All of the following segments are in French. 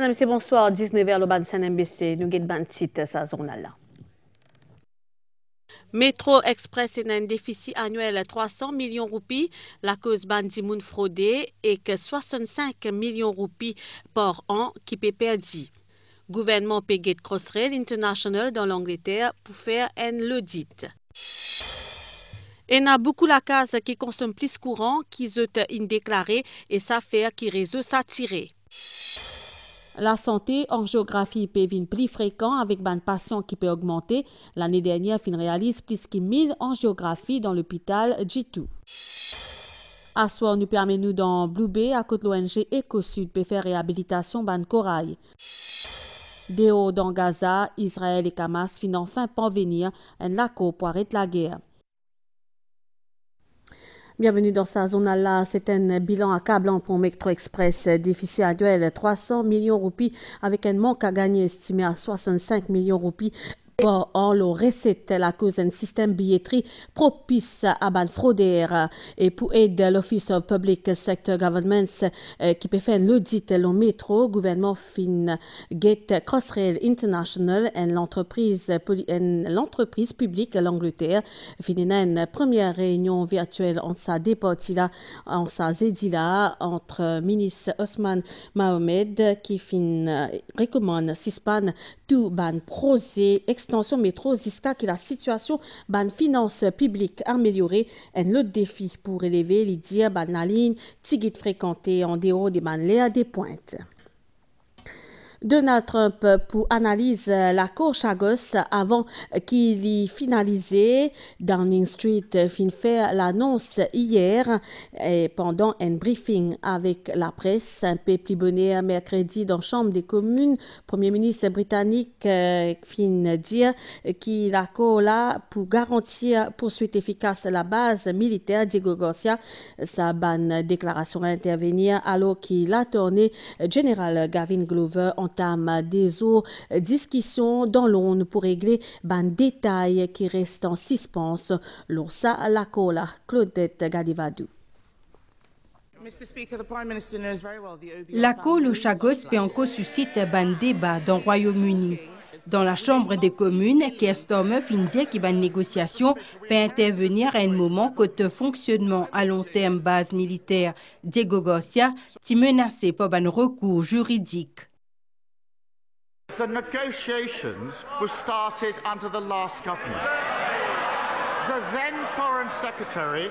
Madame, c'est bonsoir. 19h, le ban CNBC. Nous avons ban titre sa zone là. Métro Express a un déficit annuel de 300 millions de roupies, la cause bandi moun fraudé et que 65 millions de roupies par an qui peut perdre. Gouvernement paye Crossrail International dans l'Angleterre pour faire un audit. Il y a beaucoup de cases qui consomment plus courant qu'ils ont déclaré et ça fait qui réseau s'attirer. La santé en géographie peut venir plus fréquent avec des patients qui peut augmenter. L'année dernière, fin réalise plus que 1000 en géographie dans l'hôpital G2. À soir, nous permet nous dans Blue Bay à côté de l'ONG Eco-Sud pour faire réhabilitation ban corail. Déo dans Gaza, Israël et Hamas finissent enfin parvenir un accord pour arrêter la guerre. Bienvenue dans sa zone là. C'est un bilan accablant pour Métro Express. Déficit annuel 300 millions de roupies avec un manque à gagner estimé à 65 millions de roupies. Par an, le recette la cause d'un système billetterie propice à ban fraudeur et pour aider l'Office of Public Sector Governments qui peut faire l'audit le métro, gouvernement fin get Crossrail International et l'entreprise publique l'Angleterre finit une première réunion virtuelle en sa départie en sa zédila entre ministre Osman Mohamed qui fin recommande Sispan tout ban projet extension métro jusqu'à que la situation ban finance publique améliorée un autre défi pour élever les dires ban la ligne tigit fréquenté en dehors des ban des pointes. Donald Trump pour analyse la cour Chagos avant qu'il y finalisé Downing Street fin fait l'annonce hier et pendant un briefing avec la presse un peu plus bonnet mercredi dans la Chambre des communes. Premier ministre britannique fin dire qu'il a cour là pour garantir poursuite efficace la base militaire Diego Garcia. Sa bonne déclaration à intervenir alors qu'il a tourné général Gavin Glover entame des discussions dans l'ONU pour régler ban détails qui restent en suspens. L'Orsa la cola Claudette Gadivadou. La cour Chagos peut encore susciter un débat dans le Royaume-Uni. Dans la Chambre des communes, Keir Starmer dit que la négociation peut intervenir à un moment que le fonctionnement à long terme base militaire Diego Garcia est menacé par un recours juridique. The negotiations were started under the last government. The then Foreign Secretary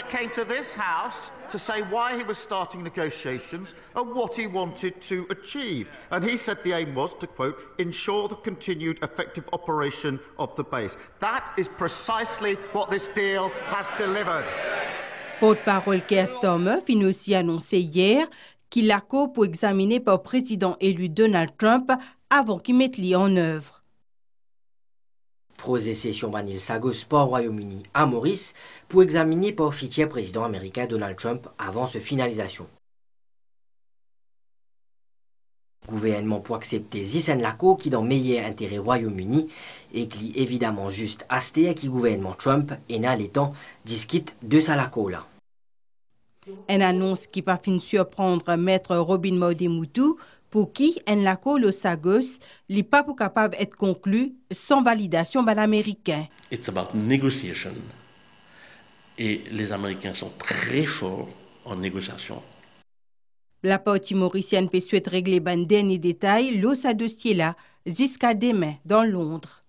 came to this House to say why he was starting negotiations and what he wanted to achieve. And he said the aim was, to quote, ensure the continued effective operation of the base. That is precisely what this deal has delivered. Porte-parole Keir Starmer finit aussi annoncé hier qu'il l'accord pour examiner par le président élu Donald Trump avant qu'il mette l'y en œuvre. Projet session banil Sago Sport Royaume-Uni à Maurice pour examiner par futur président américain Donald Trump avant sa finalisation. Gouvernement pour accepter Zisen Lako qui dans meilleur intérêt Royaume-Uni et qui évidemment juste asté qui gouvernement Trump et n'a les temps discute de sa Lako là. Une annonce qui va finir surprendre maître Robin Maudemoutou pour qui un lako le Sagos n'est pas capable d'être conclu sans validation par l'Américain. It's about negotiation. Et les Américains sont très forts en négociation. La partie mauricienne peut souhaiter régler ban dernier détail, l'eau sa dossier là, jusqu'à demain dans Londres.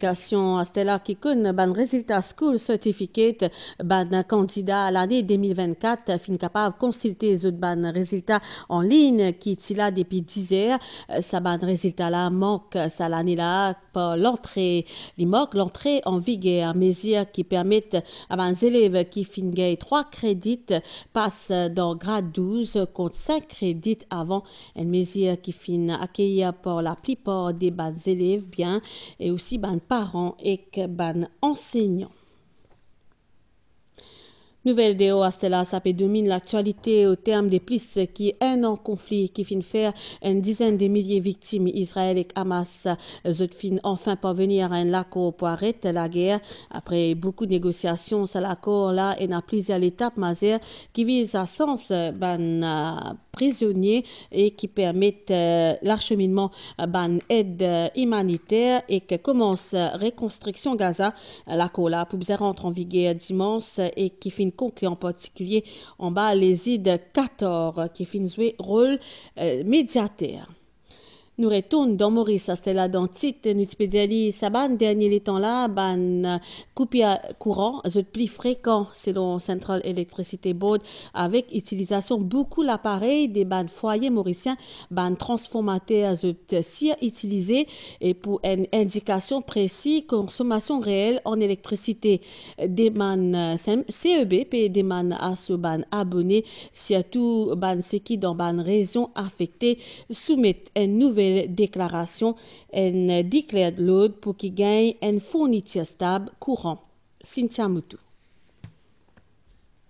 À Stella qui connaît ban résultat school certificate ban candidat à l'année 2024 fin capable consulter les autres ban résultats en ligne qui est là depuis 10 heures ça ban résultat là manque ça l'année là par l'entrée l'entrée en vigueur mesures qui permettent à les élèves qui fin gagnent 3 crédits passent dans grade 12 contre 5 crédits avant une mesure qui fin accueillir par la plupart des ban élèves bien et aussi ban parents et ban enseignants. Nouvelle déo à cela, ça domine l'actualité au terme des plus qui un an conflit qui finit faire une dizaine de milliers de victimes Israël et Hamas. Zot fin enfin parvenir à un accord pour arrêter la guerre. Après beaucoup de négociations, ça l'accord là et n'a plusieurs étapes majeures qui visent à sens prisonniers et qui permettent l'acheminement ban aide humanitaire et que commence reconstruction Gaza. L'accord là pour rentre en vigueur dimanche et qui finit conclu en particulier en bas les îles 14 qui finit jouer rôle médiateur. Nous retournons dans Maurice, c'était là dans titre Nitspédiali Saban dernier les temps là ban coupure courant zut plus fréquent selon Central Electricity Board avec utilisation beaucoup l'appareil des ban foyers mauriciens ban transformateur zut si utilisé et pour une indication précise consommation réelle en électricité des ban CEB et des ban à ce ban abonné surtout ban ce qui dans ban région affectée soumettent une nouvelle déclaration en déclare l'autre pour qu'il gagne une fourniture stable courant. Cynthia Moutou.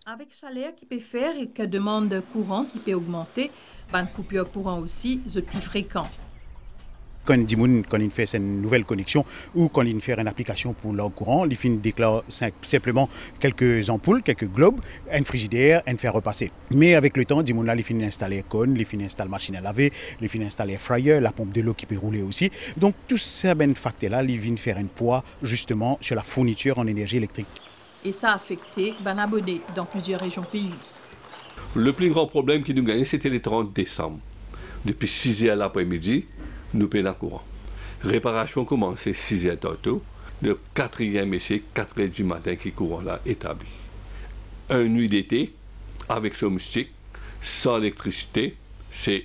Avec chaleur qui peut faire et que demande courant qui peut augmenter, ban coupure courant aussi, c'est plus fréquent. Quand il fait une nouvelle connexion ou quand il fait une application pour leur courant, il déclare simplement quelques ampoules, quelques globes, un frigidaire, un fer repasser. Mais avec le temps, il finit installer cône, il finit installer machine à laver, il finit installer fryer, la pompe de l'eau qui peut rouler aussi. Donc tous ces facteurs-là, il vient faire un poids justement sur la fourniture en énergie électrique. Et ça a affecté ban abonnés dans plusieurs régions pays. Le plus grand problème qui nous gagnait, c'était le 30 décembre. Depuis 6 heures l'après-midi, nous payons le courant. Réparation commençait 6 heures tantôt, de 4e essai, 4 heures du matin qui courant là établi. Une nuit d'été, avec son mystique, sans électricité, c'est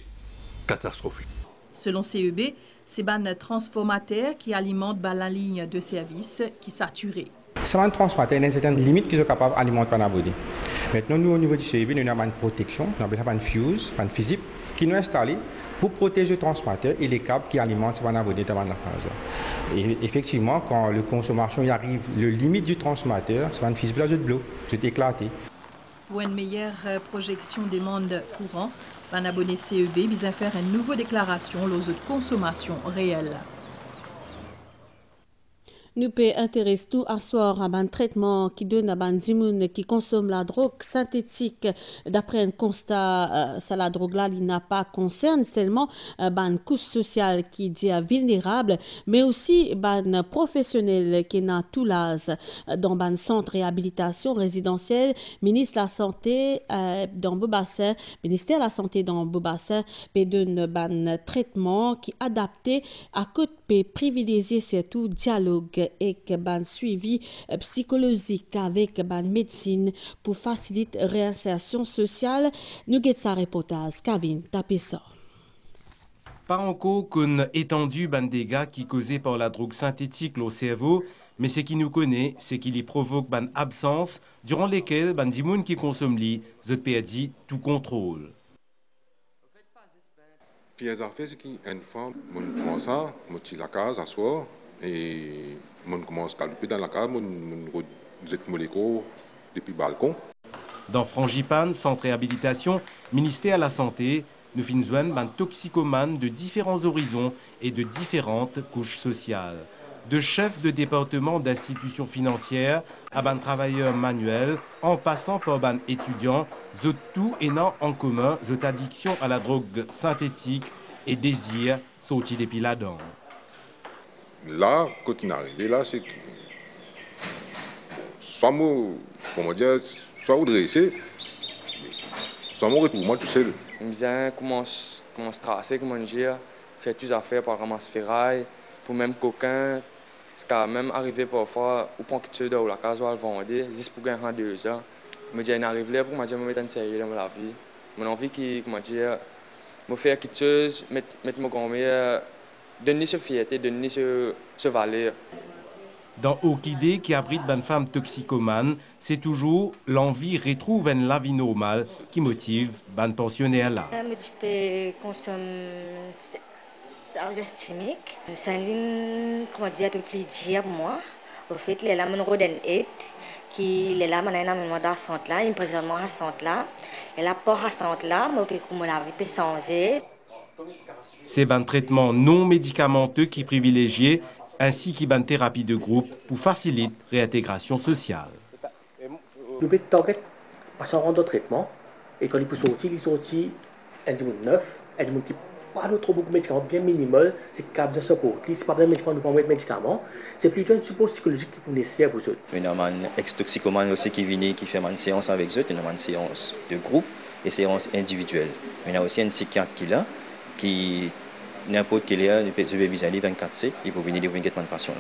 catastrophique. Selon CEB, c'est ban transformateur qui alimente la ligne de service qui saturée. C'est un transformateur, il y a une certaine limite qui sont capables d'alimenter la body. Maintenant, nous, au niveau du CEB, nous avons une protection, nous avons une fuse, une fusible, qui nous est installée pour protéger le transformateur et les câbles qui alimentent la body dans la case. Et effectivement, quand la consommation y arrive, le limite du transformateur, c'est une fusible de bleu, c'est éclaté. Pour une meilleure projection des demandes courant, un abonné CEB vise à faire une nouvelle déclaration lors de consommation réelle. Nous peut intéresser nous à soir à un traitement qui donne à un dimoun qui consomme la drogue synthétique. D'après un constat, ça la drogue là, il n'a pas concerne seulement un couche sociale qui dit vulnérable, mais aussi un professionnel qui n'a tout l'âge dans un centre de réhabilitation résidentielle. Ministre de la Santé dans Beaubassin, ministère de la Santé dans Beaubassin, peut donner un traitement qui est adapté à côté privilégier surtout dialogue et ban suivi psychologique avec ban médecine pour faciliter réinsertion sociale. Nous guettons sa reportage. Kevin Tapessor. Pas encore qu'une étendue ban dégâts qui causés par la drogue synthétique au cerveau, mais ce qui nous connaît, c'est qu'il y provoque ban absence durant lesquelles ban dimoun qui consomme li, ze perdit tout contrôle. Puis les affaires, c'est qu'une fois, on commence à monter la case à soir et on commence à caler dans la case, on jette molécules depuis le balcon. Dans Frangipane, centre réhabilitation, ministère de la Santé, nous finissons un toxicomane de différents horizons et de différentes couches sociales. De chefs de département d'institutions financières à ban travailleurs manuels, en passant par ban étudiants, tout ayant en commun cette addiction à la drogue synthétique et désir sorti depuis la dent. Là, quand il est arrivé, là, c'est soit moi, comment dire, soit vous dressez, soit moi pour moi tout seul. Je me disais comment se tracer, comment dire, faire toutes les affaires pour ramasser ferraille, pour même coquin. C'est quand même arrivé parfois, ou prendre quelque chose dans la case ou le vendre, juste pour gagner 2 ans. Je me dis, j'arrive là pour me mettre en sérieux dans la vie. Mon envie qui, comment dire, me faire quelque chose, mettre mon grand-mère, donner ce fierté, donner ce valeur. Dans Okidé, qui abrite une femme toxicomane, c'est toujours l'envie de retrouver la vie normale qui motive les pensionnaires là. Je consomme chimique. C'est un peu plus dur pour moi. Au fait, les lames rodent qui est là, maintenant, dans ce centre-là, il est présentement à ce centre-là. Et là, pour à ce centre-là, moi, puis comme on l'avait pu changer. C'est un traitement non médicamenteux qui privilégié, ainsi qu'une thérapie de groupe pour faciliter réintégration sociale. Nous avons target patient de traitement et quand il sortit un monde neuf, un monde qui pas trop beaucoup de médicaments bien minimal, c'est cap de secours. C'est pas des médicaments nous prendre médicaments, c'est plutôt un support psychologique qui est nécessaire pour eux. Il y a un ex-toxicomane aussi qui vient qui fait une séance avec eux, il y a une séance de groupe et séance individuelle. Il y a aussi un psychiatre qui n'importe quel est, il peut viser 24/7, il peut venir devant une patient.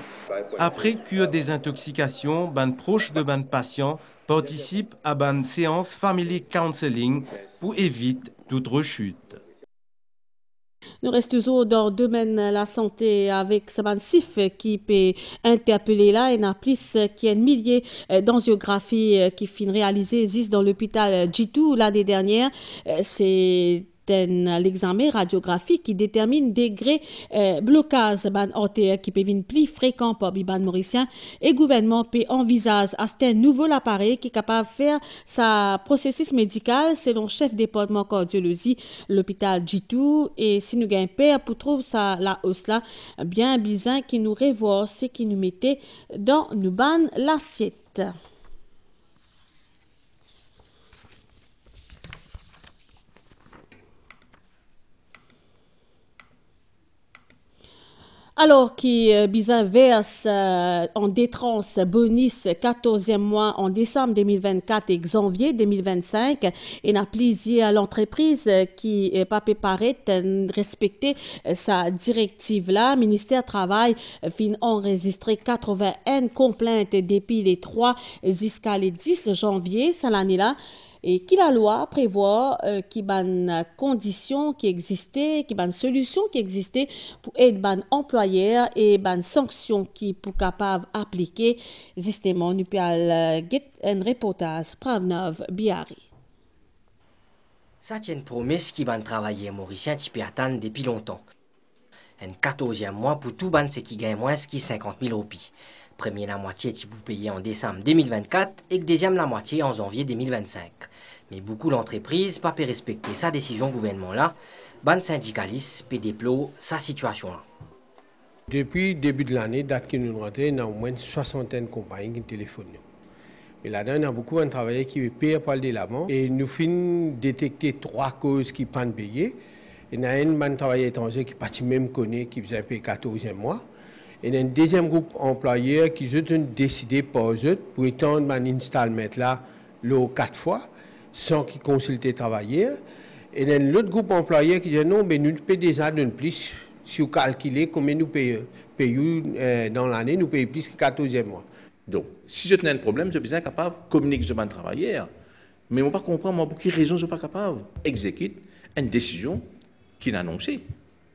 Après cure des intoxications, ban proche de ban patient participe à ban séance family counseling pour éviter toute rechute. Nous restons dans le domaine de la santé avec Saban Sif qui peut interpeller là. Il y a plus qui un millier d'angiographies qui finissent réalisées dans l'hôpital G2 l'année dernière. C'est l'examen radiographique qui détermine degré blocage ban artère qui peut venir plus fréquent pour ban mauricien et gouvernement peut envisager à un nouveau appareil qui est capable de faire sa processus médical selon chef département cardiologie l'hôpital G2 et si nous gagnons peur pour trouver ça la hausse là bien besoin qui nous revoit ce qui nous mettait dans nous ban l'assiette. Alors qui bizarre verse en détrance bonus 14e mois en décembre 2024 et janvier 2025 et n'a plaisir à l'entreprise qui est pas préparée de respecter sa directive là. Ministère du Travail fin enregistré 81 complaintes depuis les 3 jusqu'à les 10 janvier cette année là. Et qui la loi prévoit qui ban conditions qui existaient, qui ban solutions qui existaient pour aider ban employeurs et ban sanctions qui pour capable appliquer justement nous peut get un reportage Pravnov Biari. Ça tient une promesse qui ban travailler mauricien qui peut attendre depuis longtemps. Un 14e mois pour tout ban ce qui gagne moins que 50 000 roupies. Premier la moitié qui vous payer en décembre 2024 et deuxième la moitié en janvier 2025. Mais beaucoup d'entreprises pas pu respecter sa décision gouvernement là, ban syndicaliste peut déplorer sa situation là. Depuis le début de l'année, date que nous rentrons, il y a au moins une soixantaine de compagnies qui téléphonent. Mais là-dedans, il y a beaucoup de travailleurs qui veulent payer par le l'avant et nous finissons détecter 3 causes qui ne payent. Il y a un travailleur étranger qui parti même connaît qui faisait payer 14e mois. Et il y a un deuxième groupe employeur qui ont décidé par eux pour étendre l'installment là 4 fois sans qu'ils consultent les travailleurs. Et il y a l'autre groupe employeur qui dit non, mais nous payons déjà de plus. Si vous calculez combien nous payons dans l'année, nous payons plus que 14e mois. Donc, si je tenais un problème, je suis capable de communiquer avec les travailleurs. Mais je ne comprends pas pour quelle raison je ne suis pas capable d'exécuter une décision qui est annoncée.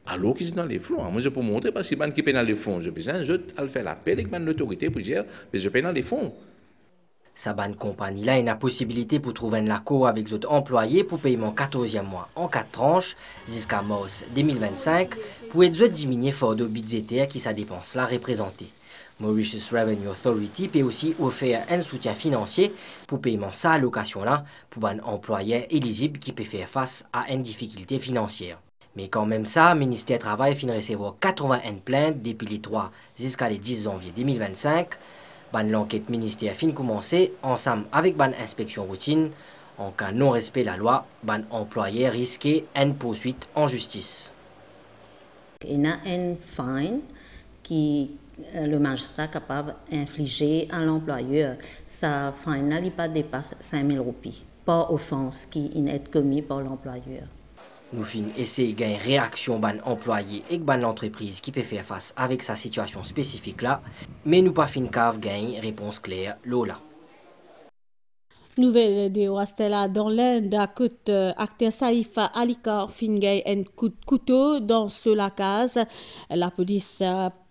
Alors qu'ils sont dans les fonds. Moi, je peux montrer parce que si qui paye dans les fonds, je besoin de faire l'appel avec l'autorité pour dire mais je paye dans les fonds. Sa bonne compagnie là a une possibilité pour trouver un accord avec les autres employés pour paiement 14e mois en 4 tranches jusqu'à mars 2025 pour aider diminuer fort de budgétaire qui sa dépense là représentée. Mauritius Revenue Authority peut aussi offrir un soutien financier pour paiement sa allocation là pour un employé éligible qui peut faire face à une difficulté financière. Mais quand même ça, le ministère du Travail finit de recevoir 81 plaintes depuis les 3 jusqu'à les 10 janvier 2025. L'enquête ministère fin commencé ensemble avec l'inspection routine. En cas de non-respect de la loi, employé risquait une poursuite en justice. Il y a un fine qui le magistrat est capable d'infliger à l'employeur. Sa fine n'est pas dépasse 5 000 roupies, pas offense qui est commis par l'employeur. Nous fin essayer de gagner réaction ban employé et ban l'entreprise qui peut faire face avec sa situation spécifique là, mais nous pas fin cave gagner réponse claire Lola. Nouvelle de Rastella dans l'Inde, acteur Saïfa Alika fin gagne un coup de couteau dans la case. La police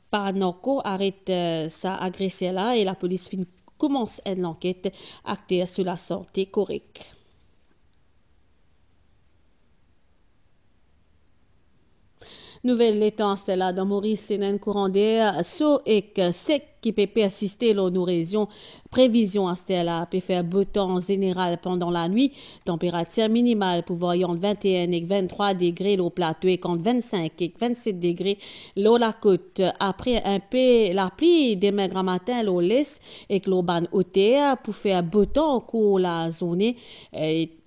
Paranoko arrête sa agresseur là et la police fin commence une enquête acteur sur la santé correcte. Nouvelle étancelle dans Maurice, c'est un courant d'air, so et sec qui peut persister dans nos régions. Prévision à Stella peut faire beau temps général pendant la nuit. Température minimale pour voyant 21 et 23 degrés au plateau et 25 et 27 degrés l'eau la côte. Après un peu la pluie demain grand matin l'eau laisse et que l'eau ban hauteur pour faire beau temps au cours la journée.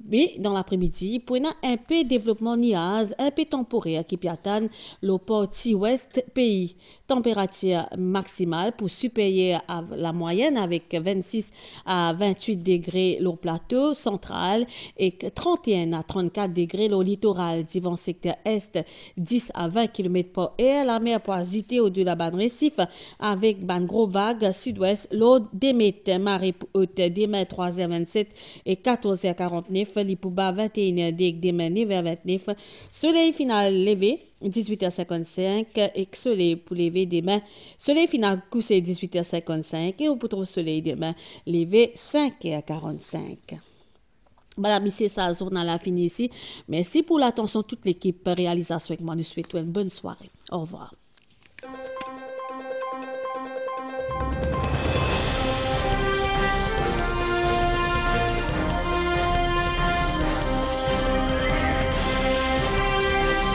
Mais dans l'après-midi, pour un peu développement nuage, un peu temporaire qui peut atteindre le partie ouest pays. Température maximale pour supérieure à la moyenne avec 26 à 28 degrés le plateau central et 31 à 34 degrés le littoral du secteur est, 10 à 20 km/h. La mer peut agiter au-delà de la bande récif avec ban gros vagues sud-ouest. L'eau démette marée haute demain 3h27 et 14h49. Lipouba 21 demain 9h29. Soleil final levé 18h55 et soleil pour lever demain. Soleil final couché 18h55 et on peut trouver soleil demain levé 5h45. Madame, c'est ça, le journal a fini ici. Merci pour l'attention toute l'équipe réalisation avec moi. Nous souhaitons une bonne soirée. Au revoir.